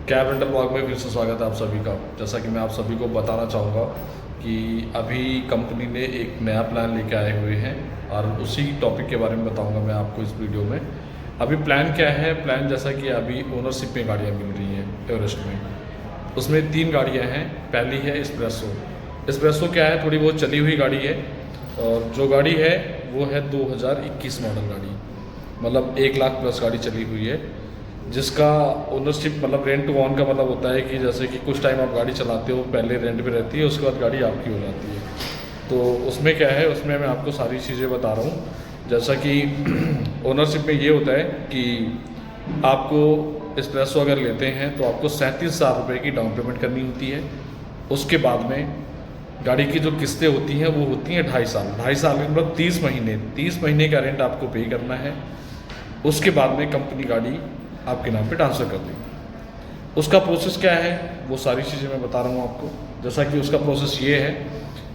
Cab rental blog में फिर से स्वागत है आप सभी का। जैसा कि मैं आप सभी को बताना चाहूँगा कि अभी कंपनी ने एक नया प्लान लेके आए हुए हैं और उसी टॉपिक के बारे में बताऊँगा मैं आपको इस वीडियो में। अभी प्लान क्या है? प्लान जैसा कि अभी ओनरशिप में गाड़ियाँ मिल रही हैं एवरेस्ट में, उसमें 3 गाड़ियाँ हैं। पहली है एस्प्रेसो। एस्प्रेसो क्या है? थोड़ी बहुत चली हुई गाड़ी है और जो गाड़ी है वो है 2021 मॉडल गाड़ी, मतलब 1 लाख प्लस गाड़ी चली हुई है, जिसका ओनरशिप मतलब रेंट टू ऑन का मतलब होता है कि जैसे कि कुछ टाइम आप गाड़ी चलाते हो, पहले रेंट पे रहती है, उसके बाद गाड़ी आपकी हो जाती है। तो उसमें क्या है, उसमें मैं आपको सारी चीज़ें बता रहा हूँ। जैसा कि ओनरशिप में ये होता है कि आपको एस्प्रेसो अगर लेते हैं तो आपको 37,000 रुपये की डाउन पेमेंट करनी होती है। उसके बाद में गाड़ी की जो किस्तें होती हैं वो होती हैं 2.5 साल के मतलब 30 महीने का रेंट आपको पे करना है। उसके बाद में कंपनी गाड़ी आपके नाम पे ट्रांसफ़र कर देगी। उसका प्रोसेस क्या है वो सारी चीज़ें मैं बता रहा हूँ आपको। जैसा कि उसका प्रोसेस ये है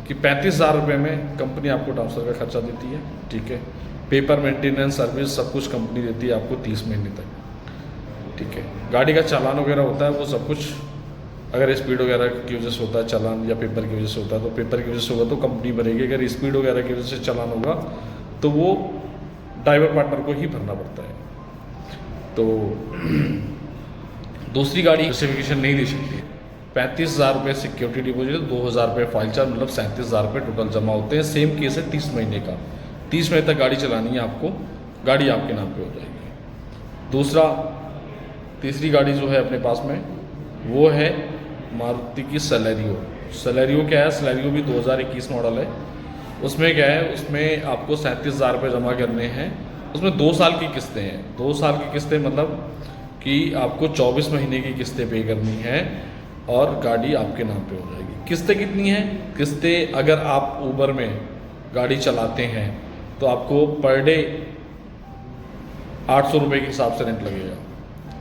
कि 35,000 रुपये में कंपनी आपको ट्रांसफ़र का खर्चा देती है, ठीक है। पेपर मेंटेनेंस सर्विस सब कुछ कंपनी देती है आपको 30 महीने तक, ठीक है। गाड़ी का चालान वगैरह होता है वो सब कुछ, अगर स्पीड वगैरह की वजह से होता है चालान या पेपर की वजह से होता है तो पेपर की वजह से होगा तो कंपनी भरेगी। अगर स्पीड वगैरह की वजह से चालान होगा तो वो ड्राइवर पार्टनर को ही भरना पड़ता है। तो दूसरी गाड़ी स्पेसिफिकेशन नहीं दे सकती। 35,000 रुपये सिक्योरिटी डिपॉजिट, 2,000 रुपये फाइल चार्ज, मतलब 37,000 रुपये टोटल जमा होते हैं। सेम केस है 30 महीने का। 30 महीने तक गाड़ी चलानी है आपको, गाड़ी आपके नाम पे हो जाएगी। तीसरी गाड़ी जो है अपने पास में वो है मारुति की सेलेरियो। सेलेरियो क्या है? सेलेरियो भी 2021 मॉडल है। उसमें क्या है, उसमें आपको 37,000 रुपये जमा करने हैं। उसमें 2 साल की किस्तें हैं। 2 साल की किस्तें मतलब कि आपको 24 महीने की किस्तें पे करनी है और गाड़ी आपके नाम पे हो जाएगी। किस्तें कितनी हैं? किस्तें अगर आप ऊबर में गाड़ी चलाते हैं तो आपको पर डे 800 रुपये के हिसाब से रेंट लगेगा।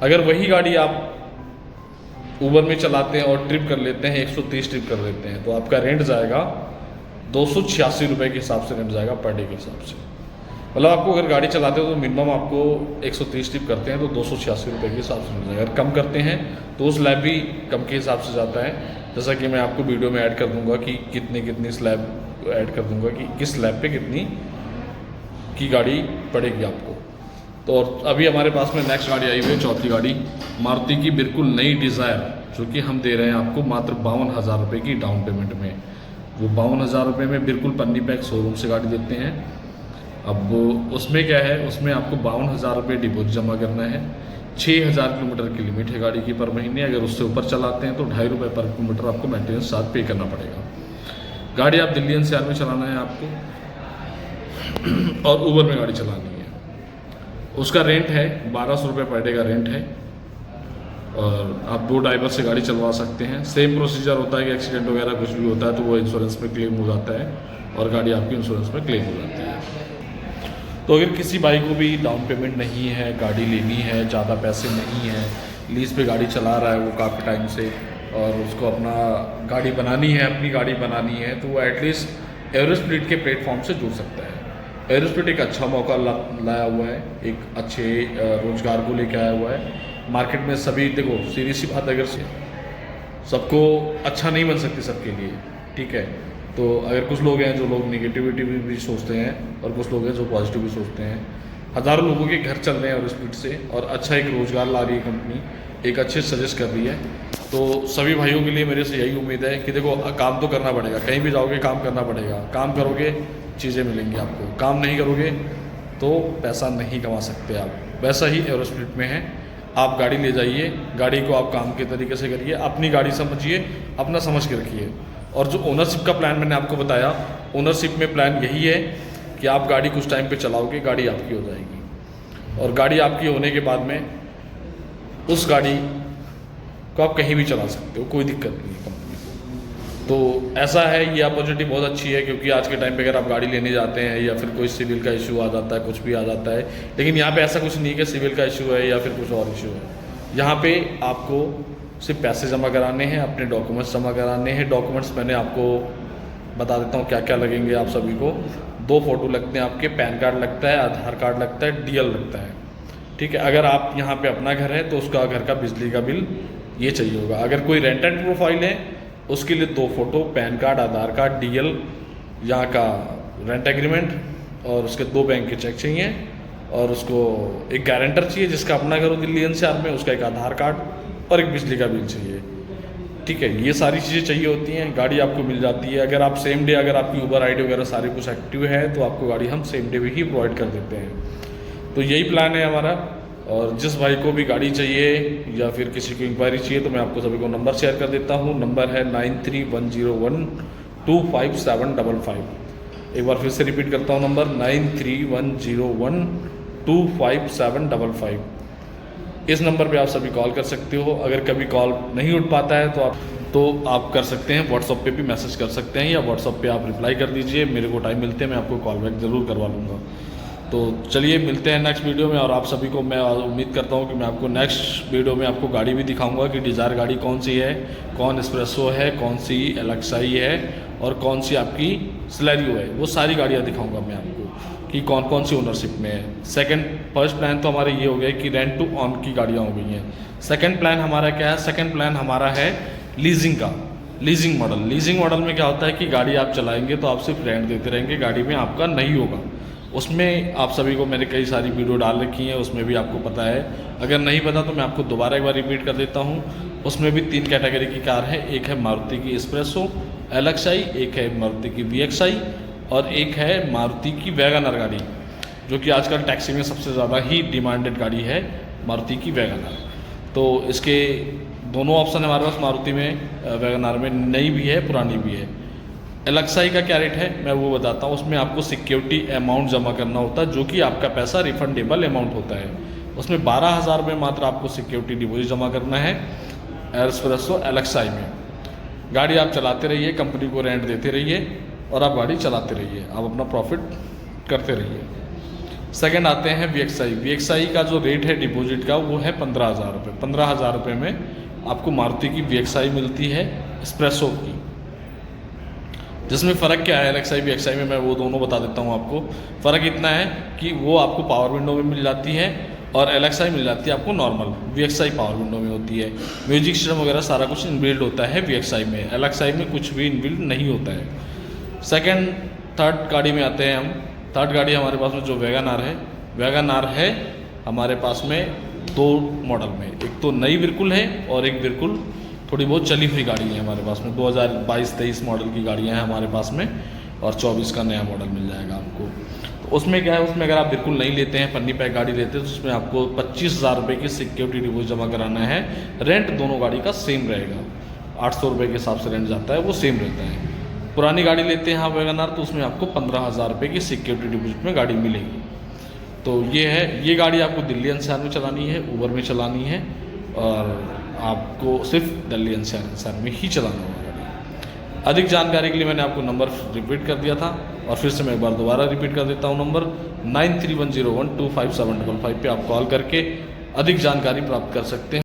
अगर वही गाड़ी आप ऊबर में चलाते हैं और ट्रिप कर लेते हैं, 130 ट्रिप कर लेते हैं, तो आपका रेंट जाएगा 286 रुपये के हिसाब से रेंट जाएगा पर डे के हिसाब से। मतलब आपको अगर गाड़ी चलाते हो तो मिनिमम आपको 130 ट्रिप करते हैं तो 286 रुपये के हिसाब से रेंट जाएगा। अगर कम करते हैं तो स्लैब भी कम के हिसाब से जाता है। जैसा कि मैं आपको वीडियो में ऐड कर दूंगा कि कितनी स्लैब ऐड कर दूंगा कि किस स्लैब पे कितनी की गाड़ी पड़ेगी आपको। तो अभी हमारे पास में नेक्स्ट गाड़ी आई हुई है, चौथी गाड़ी मारुति की बिल्कुल नई डिज़ायर, जो कि हम दे रहे हैं आपको मात्र 52,000 रुपये की डाउन पेमेंट में। वो 52,000 रुपये में बिल्कुल पन्नी पैक शोरूम से गाड़ी देते हैं। अब उसमें क्या है, उसमें आपको 52,000 रुपये डिपॉजिट जमा करना है। 6,000 किलोमीटर की लिमिट है गाड़ी की पर महीने। अगर उससे ऊपर चलाते हैं तो 2.5 रुपये पर किलोमीटर आपको मेंटेनेंस चार्ज पे करना पड़ेगा। गाड़ी आप दिल्ली NCR में चलाना है आपको और ऊबर में गाड़ी चलानी है। उसका रेंट है 1,200 रुपये पर डे का रेंट है और आप 2 ड्राइवर से गाड़ी चलवा सकते हैं। सेम प्रोसीजर होता है कि एक्सीडेंट वगैरह कुछ भी होता है तो वो इंश्योरेंस में क्लेम हो जाता है और गाड़ी आपकी इंश्योरेंस में क्लेम हो जाती है। तो अगर किसी भाई को भी डाउन पेमेंट नहीं है, गाड़ी लेनी है, ज़्यादा पैसे नहीं है, लीज पे गाड़ी चला रहा है वो काफ़ी टाइम से और उसको अपना गाड़ी बनानी है, अपनी गाड़ी बनानी है, तो वो एटलीस्ट एवरेस्ट फ्लीट के प्लेटफॉर्म से जुड़ सकता है। एवरेस्ट फ्लीट एक अच्छा मौका लाया हुआ है, एक अच्छे रोज़गार को लेकर आया हुआ है। मार्केट में सभी, देखो सीधी सी बात, अगर सबको अच्छा नहीं बन सकती सबके लिए, ठीक है। तो अगर कुछ लोग हैं जो लोग निगेटिविटी भी सोचते हैं और कुछ लोग हैं जो पॉजिटिव भी सोचते हैं। हज़ारों लोगों के घर चल रहे हैं एवरेस्ट फ्लीट से और अच्छा एक रोज़गार ला रही है कंपनी, एक अच्छे सजेस्ट कर रही है। तो सभी भाइयों के लिए मेरे से यही उम्मीद है कि देखो काम तो करना पड़ेगा, कहीं भी जाओगे काम करना पड़ेगा। काम करोगे चीज़ें मिलेंगी आपको, काम नहीं करोगे तो पैसा नहीं कमा सकते आप। वैसा ही एवरेस्ट फ्लीट में है। आप गाड़ी ले जाइए, गाड़ी को आप काम के तरीके से करिए, अपनी गाड़ी समझिए, अपना समझ के रखिए। और जो ओनरशिप का प्लान मैंने आपको बताया, ओनरशिप में प्लान यही है कि आप गाड़ी कुछ टाइम पे चलाओगे, गाड़ी आपकी हो जाएगी और गाड़ी आपकी होने के बाद में उस गाड़ी को आप कहीं भी चला सकते हो, कोई दिक्कत नहीं है कंपनी को। तो ऐसा है, ये अपॉर्चुनिटी बहुत अच्छी है क्योंकि आज के टाइम पे अगर आप गाड़ी लेने जाते हैं या फिर कोई सिविल का इशू आ जाता है, कुछ भी आ जाता है, लेकिन यहाँ पे ऐसा कुछ नहीं कि सिविल का इशू है या फिर कुछ और इशू है। यहाँ पे आपको सिर्फ पैसे जमा कराने हैं, अपने डॉक्यूमेंट्स जमा कराने हैं। डॉक्यूमेंट्स मैंने आपको बता देता हूँ क्या क्या लगेंगे आप सभी को। 2 फोटो लगते हैं आपके, पैन कार्ड लगता है, आधार कार्ड लगता है, DL लगता है, ठीक है। अगर आप यहाँ पे अपना घर है तो उसका घर का बिजली का बिल ये चाहिए होगा। अगर कोई रेंटेड प्रोफाइल है उसके लिए 2 फोटो, पैन कार्ड, आधार कार्ड, डीएल, यहाँ का रेंट एग्रीमेंट और उसके 2 बैंक के चेक चाहिए और उसको एक गारंटर चाहिए जिसका अपना घर हो दिल्ली एनसीआर में, उसका एक आधार कार्ड और एक बिजली का बिल चाहिए। ठीक है, ये सारी चीज़ें चाहिए होती हैं, गाड़ी आपको मिल जाती है। अगर आप सेम डे, अगर आपकी ऊबर आईडी वगैरह सारे कुछ एक्टिव है तो आपको गाड़ी हम सेम डे भी ही प्रोवाइड कर देते हैं। तो यही प्लान है हमारा। और जिस भाई को भी गाड़ी चाहिए या फिर किसी को इंक्वायरी चाहिए तो मैं आपको सभी को नंबर शेयर कर देता हूँ। नंबर है 9310125755। एक बार फिर से रिपीट करता हूँ, नंबर 9310125755। इस नंबर पे आप सभी कॉल कर सकते हो। अगर कभी कॉल नहीं उठ पाता है तो आप कर सकते हैं, व्हाट्सअप पे भी मैसेज कर सकते हैं या व्हाट्सअप पे आप रिप्लाई कर दीजिए। मेरे को टाइम मिलते हैं मैं आपको कॉल बैक ज़रूर करवा लूँगा। तो चलिए मिलते हैं नेक्स्ट वीडियो में। और आप सभी को मैं उम्मीद करता हूँ कि मैं आपको नेक्स्ट वीडियो में आपको गाड़ी भी दिखाऊंगा कि डिज़ायर गाड़ी कौन सी है, कौन एस्प्रेसो है, कौन सी एलेक्साई है और कौन सी आपकी सिलेरियो है। वो सारी गाड़ियाँ दिखाऊंगा मैं आपको कि कौन कौन सी ओनरशिप में है। फर्स्ट प्लान तो हमारे ये हो गया कि रेंट टू ऑन की गाड़ियाँ हो गई हैं। सेकेंड प्लान हमारा क्या है? सेकेंड प्लान हमारा है लीजिंग का, लीजिंग मॉडल। लीजिंग मॉडल में क्या होता है कि गाड़ी आप चलाएंगे तो आप सिर्फ रेंट देते रहेंगे, गाड़ी में आपका नहीं होगा। उसमें आप सभी को मैंने कई सारी वीडियो डाल रखी हैं, उसमें भी आपको पता है। अगर नहीं पता तो मैं आपको दोबारा एक बार रिपीट कर देता हूँ। उसमें भी 3 कैटेगरी की कार है, एक है मारुति की एस्प्रेसो एलेक्साई, एक है मारुति की वीएक्सआई और एक है मारुति की वैगनर गाड़ी, जो कि आजकल टैक्सी में सबसे ज़्यादा ही डिमांडेड गाड़ी है, मारुति की वैगनर। तो इसके दोनों ऑप्शन है हमारे पास मारुति में, वैगनर में नई भी है पुरानी भी है। एलेक्साई का क्या रेट है मैं वो बताता हूँ। उसमें आपको सिक्योरिटी अमाउंट जमा करना होता है, जो कि आपका पैसा रिफंडेबल अमाउंट होता है। उसमें 12,000 रुपये मात्र आपको सिक्योरिटी डिपॉजिट जमा करना है एस्प्रेसो एलेक्साई में। गाड़ी आप चलाते रहिए, कंपनी को रेंट देते रहिए और आप गाड़ी चलाते रहिए, आप अपना प्रॉफिट करते रहिए। सेकेंड आते हैं वीएक्सआई। वीएक्सआई का जो रेट है डिपॉजिट का वो है 15,000 रुपये। 15,000 रुपये में आपको मारुति की वीएक्सआई मिलती है एस्प्रेसो की। जिसमें फ़र्क क्या है एलेक्साई वीएक्सआई में, मैं वो दोनों बता देता हूँ आपको। फ़र्क इतना है कि वो आपको पावर विंडो में मिल जाती है और एलेक्साई मिल जाती है आपको नॉर्मल। वीएक्सआई पावर विंडो में होती है, म्यूजिक सिस्टम वगैरह सारा कुछ इनबिल्ड होता है वीएक्सआई में। एलेक्साई में कुछ भी इनबिल्ड नहीं होता है। सेकेंड थर्ड गाड़ी में आते हैं हम। थर्ड गाड़ी हमारे पास में जो वैगनआर है, वैगनआर है हमारे पास में 2 मॉडल में, एक तो नई बिल्कुल है और एक बिल्कुल थोड़ी बहुत चली हुई गाड़ी है हमारे पास में। 2022-23 मॉडल की गाड़ियाँ हैं हमारे पास में और 24 का नया मॉडल मिल जाएगा आपको। तो उसमें क्या है, उसमें अगर आप बिल्कुल नहीं लेते हैं, पन्नी पैक गाड़ी लेते हैं तो उसमें आपको 25,000 रुपये की सिक्योरिटी डिपॉजिट जमा कराना है। रेंट दोनों गाड़ी का सेम रहेगा, 800 रुपये के हिसाब से रेंट जाता है, वो सेम रहता है। पुरानी गाड़ी लेते हैं आप वैगनआर तो उसमें आपको 15,000 रुपये की सिक्योरिटी डिपॉजिट में गाड़ी मिलेगी। तो ये है, ये गाड़ी आपको दिल्ली एनसीआर में चलानी है, ऊबर में चलानी है और आपको सिर्फ दिल्ली एनसीआर में ही चलाना होगा गाड़ी। अधिक जानकारी के लिए मैंने आपको नंबर रिपीट कर दिया था और फिर से मैं एक बार दोबारा रिपीट कर देता हूँ। नंबर 9310125755 पे आप कॉल करके अधिक जानकारी प्राप्त कर सकते हैं।